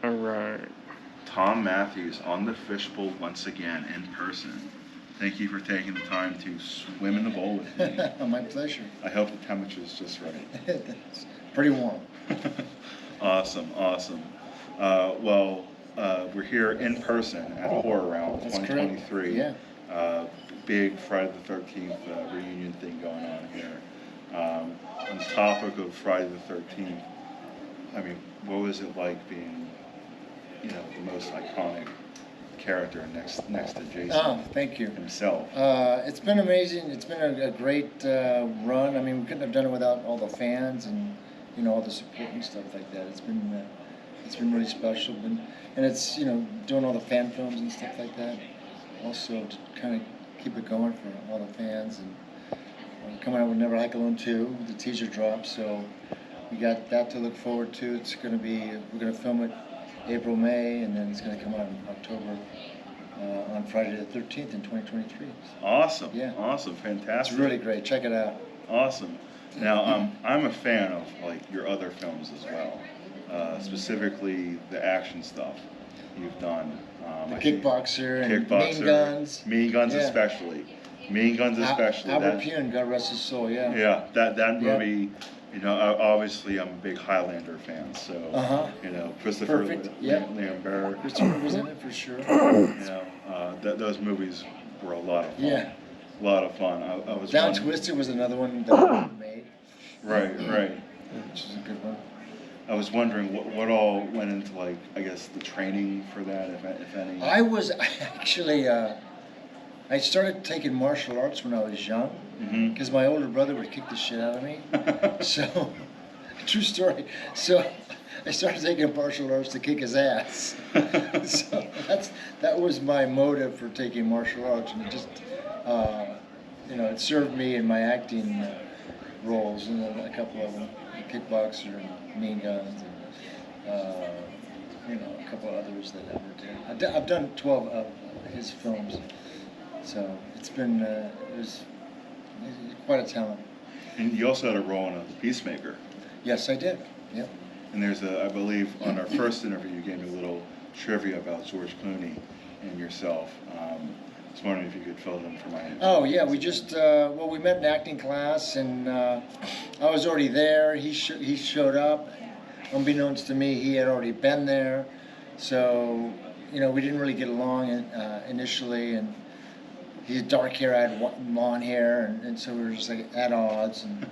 All right. Thom Matthews on the Fisch Bowl once again in person. Thank you for taking the time to swim in the bowl with me. My pleasure. I hope the temperature is just right. It's pretty warm. Awesome, awesome. We're here in person at Horror Round 2023. Yeah. Big Friday the 13th reunion thing going on here. On the topic of Friday the 13th, I mean, what was it like being, the most iconic character next to Jason? Oh, thank you. Himself. It's been amazing. It's been a great run. I mean, we couldn't have done it without all the fans and all the support and stuff like that. It's been really special. And it's doing all the fan films and stuff like that. Also to kind of keep it going for all the fans, and coming out with Never Hike Alone 2, the teaser drop. So we got that to look forward to. We're going to film it April, May, and then it's going to come out in October on Friday the 13th in 2023. Awesome. Yeah. Awesome. Fantastic. It's really great. Check it out. Awesome. Now, I'm a fan of your other films as well, specifically the action stuff you've done. The Kickboxer and Mean Guns. Mean Guns, yeah. especially. Albert Pune, God rest his soul. Yeah. Yeah. That movie. Obviously I'm a big Highlander fan, so Christopher Lambert. Christopher was in it for sure. Those movies were a lot of fun. Yeah. A lot of fun. I was Down Twisted was another one that we made. Right. Which is a good one. I was wondering what all went into the training for that, if any. I was actually I started taking martial arts when I was young because my older brother would kick the shit out of me. So, true story. So I started taking martial arts to kick his ass. So that was my motive for taking martial arts, and it just it served me in my acting roles, and a couple of them, Kickboxer and Mean Guns, and a couple of others that I did. I've done 12 of his films, so it's been he's quite a talent. And you also had a role in The Peacemaker. Yes, I did. Yep. And there's I believe on our first interview you gave me a little trivia about George Clooney and yourself. I was wondering if you could fill it in for my audience. Oh yeah, we just we met in acting class, and I was already there. He showed up. Unbeknownst to me, he had already been there, so we didn't really get along initially. And he had dark hair, I had blonde hair, and so we were just at odds. And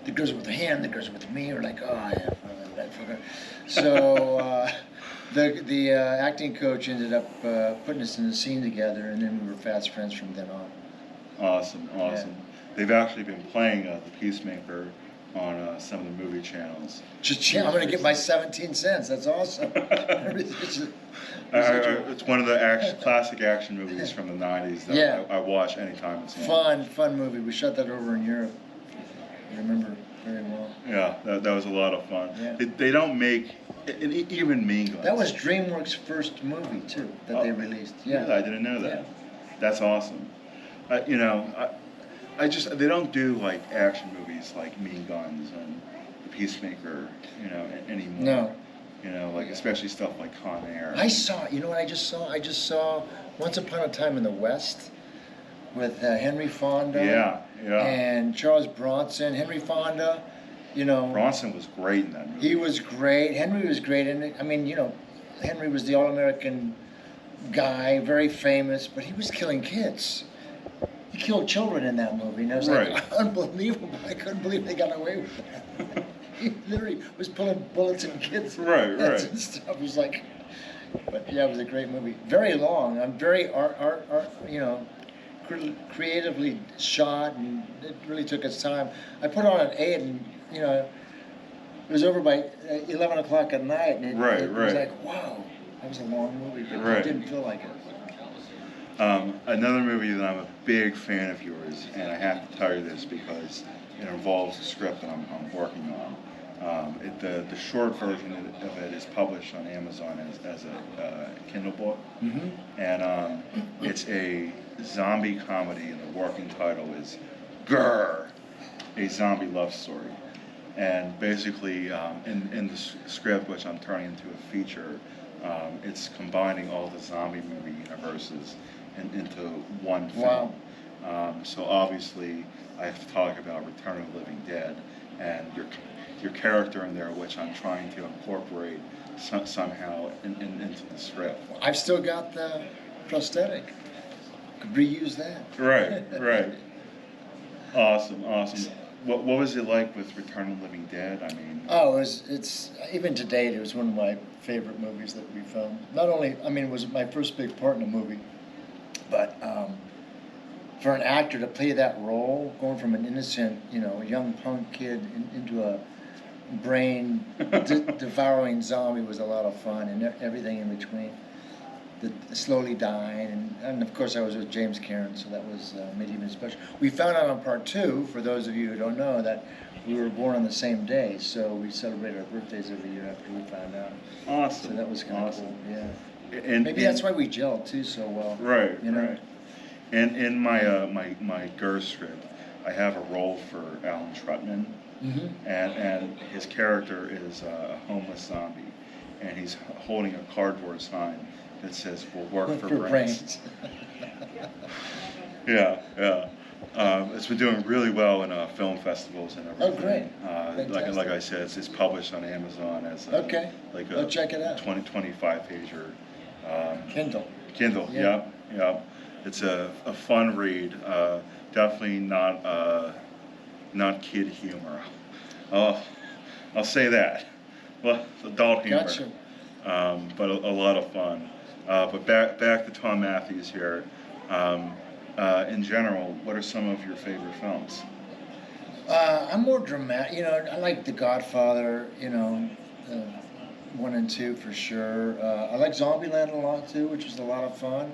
the girls were with him, the girls were with me. We're like, oh yeah, that fucker. So. The acting coach ended up putting us in a scene together, and then we were fast friends from then on. Awesome. Yeah. They've actually been playing The Peacemaker on some of the movie channels. I'm going to get my 17 cents. That's awesome. It's one of the classic action movies from the 90s that I watch anytime it's on. Fun movie. We shot that over in Europe. I remember very well. Yeah, that was a lot of fun. Yeah. They don't make... And even Mean Guns. That was DreamWorks' first movie too that they released. Yeah, I didn't know that. Yeah. That's awesome. They don't do action movies like Mean Guns and The Peacemaker, anymore. No. Especially stuff like Con Air. I saw. You know what I just saw? I just saw Once Upon a Time in the West with Henry Fonda. Yeah. And Charles Bronson. Henry Fonda. Bronson was great in that movie. He was great. Henry was great. And I mean, Henry was the all-American guy, very famous, but he was killing kids. He killed children in that movie. And I was like, unbelievable. I couldn't believe they got away with that. He literally was pulling bullets in kids' heads and stuff. It was like, but yeah, it was a great movie. Very long. I'm very creatively shot, and it really took its time. I put on at 8, and it was over by 11 o'clock at night, and it was like, wow, that was a long movie, but it didn't feel like it. Another movie that I'm a big fan of yours, and I have to tell you this because it involves a script that I'm working on. The short version of it is published on Amazon as a Kindle book, and it's a zombie comedy, and the working title is Grrr, a zombie love story. And basically, in the script, which I'm turning into a feature, it's combining all the zombie movie universes into one film. So obviously, I have to talk about Return of the Living Dead, and your character in there, which I'm trying to incorporate somehow into the script. I've still got the prosthetic. Could reuse that. Right, right. Awesome, awesome. What was it like with Return of the Living Dead? I mean, Oh, it's even to date, it was one of my favorite movies that we filmed. Not only, I mean, it was my first big part in a movie, but for an actor to play that role, going from an innocent, young punk kid into a brain devouring zombie was a lot of fun, and everything in between. The slowly dying, and of course I was with James Cairn, so that was made even special. We found out on part 2, for those of you who don't know, that we were born on the same day, so we celebrate our birthdays every year after we found out. Awesome. So that was kind of awesome. cool, yeah. And Maybe that's why we gelled too so well. Right, you know? right. And in my my Gers script, I have a role for Alan Trutman, and his character is a homeless zombie, and he's holding a cardboard sign that says "We'll work for brains." Yeah, yeah. It's been doing really well in film festivals and everything. Oh, great! Like I said, it's published on Amazon as a, like a check it out. 25 pager. Kindle. Kindle. Yeah. Yeah. It's a fun read. Definitely not kid humor. I'll say that. Well, adult humor. Gotcha. But a lot of fun. But back to Thom Matthews here. In general, what are some of your favorite films? I'm more dramatic. I like The Godfather. 1 and 2 for sure. I like Zombieland a lot too, which was a lot of fun.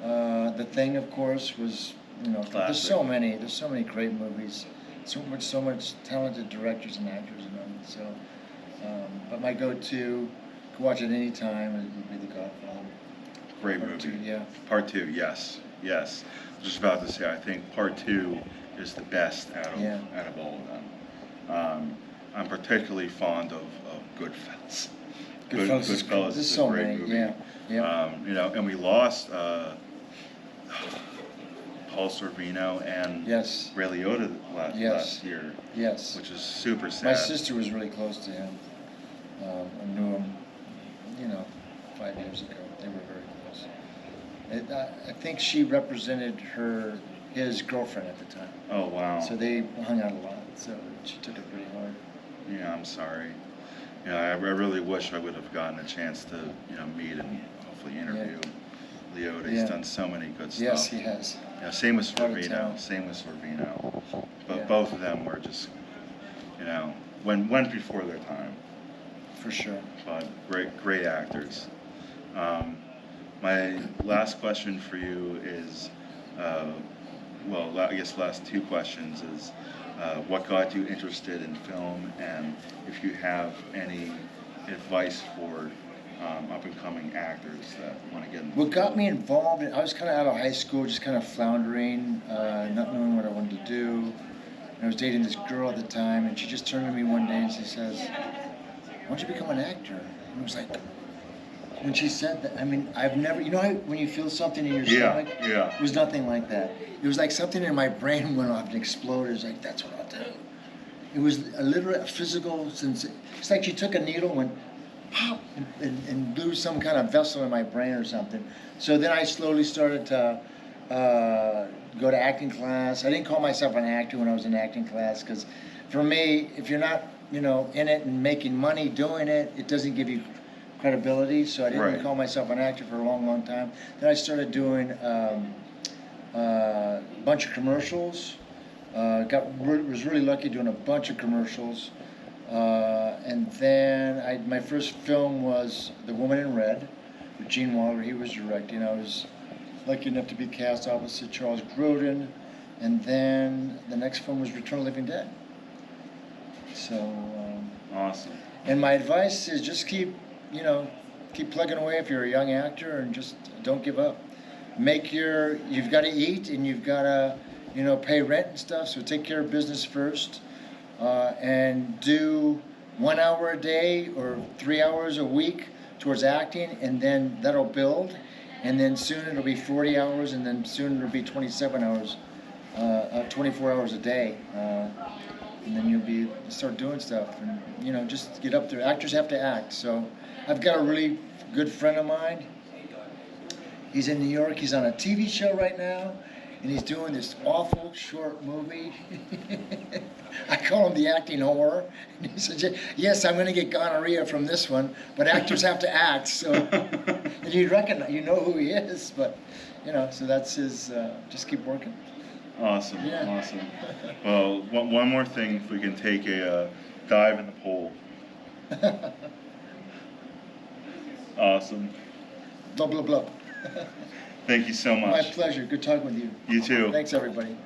The Thing, of course, was Classic. There's so many great movies, so much talented directors and actors in them. So, but my go-to, could watch it any time, it would be The Godfather. Great Part movie. 2, yeah. Part 2, yes. I was just about to say, I think Part 2 is the best out of all of them. I'm particularly fond of Goodfellas. Goodfellas is a great movie. Yeah. And we lost Paul Sorvino and Ray Liotta last year. Yes. Which is super sad. My sister was really close to him. I knew him, 5 years ago. They were very close. I think she represented his girlfriend at the time. Oh, wow. So they hung out a lot. So she took it pretty hard. Yeah, I'm sorry. I really wish I would have gotten a chance to, meet and hopefully interview Liotta. He's done so many good stuff. Yes, he has. Yeah, same with Sorvino. But both of them were just, went before their time. For sure. But great actors. My last question for you is, I guess last 2 questions is, what got you interested in film, and if you have any advice for up-and-coming actors that want to get involved. What got me involved, I was kind of out of high school, just kind of floundering, not knowing what I wanted to do. And I was dating this girl at the time, and she just turned to me one day and she says, "Why don't you become an actor?" And I was like, when she said that, I mean, I've never, when you feel something in your stomach? Yeah. It was nothing like that. It was like something in my brain went off and exploded. It was like, that's what I'll do. It was a literal, physical sensation. It's like she took a needle and went pop and blew some kind of vessel in my brain or something. So then I slowly started to go to acting class. I didn't call myself an actor when I was in acting class, because for me, if you're not, in it and making money doing it, it doesn't give you credibility. So I didn't call myself an actor for a long time. Then I started doing a bunch of commercials. Was really lucky doing a bunch of commercials. And then my first film was The Woman in Red with Gene Wilder. He was directing. I was lucky enough to be cast opposite Charles Grodin. And then the next film was Return of the Living Dead. So awesome. And my advice is just keep plugging away if you're a young actor, and just don't give up. You've got to eat, and you've got to, pay rent and stuff, so take care of business first. and do 1 hour a day or 3 hours a week towards acting, and then that'll build, and then soon it'll be 40 hours, and then soon it'll be 27 hours, 24 hours a day, and then you'll start doing stuff, and just get up there. Actors have to act. So I've got a really good friend of mine. He's in New York. He's on a TV show right now, and he's doing this awful short movie. I call him the acting horror. And he said, "Yes, I'm going to get gonorrhea from this one, but actors have to act." So, and you know who he is, but so that's his. Just keep working. Awesome, Yeah. awesome. Well, one more thing, if we can take a dive in the pool. Awesome. Blah blah blah. Thank you so much. My pleasure. Good talking with you. You too. Thanks, everybody.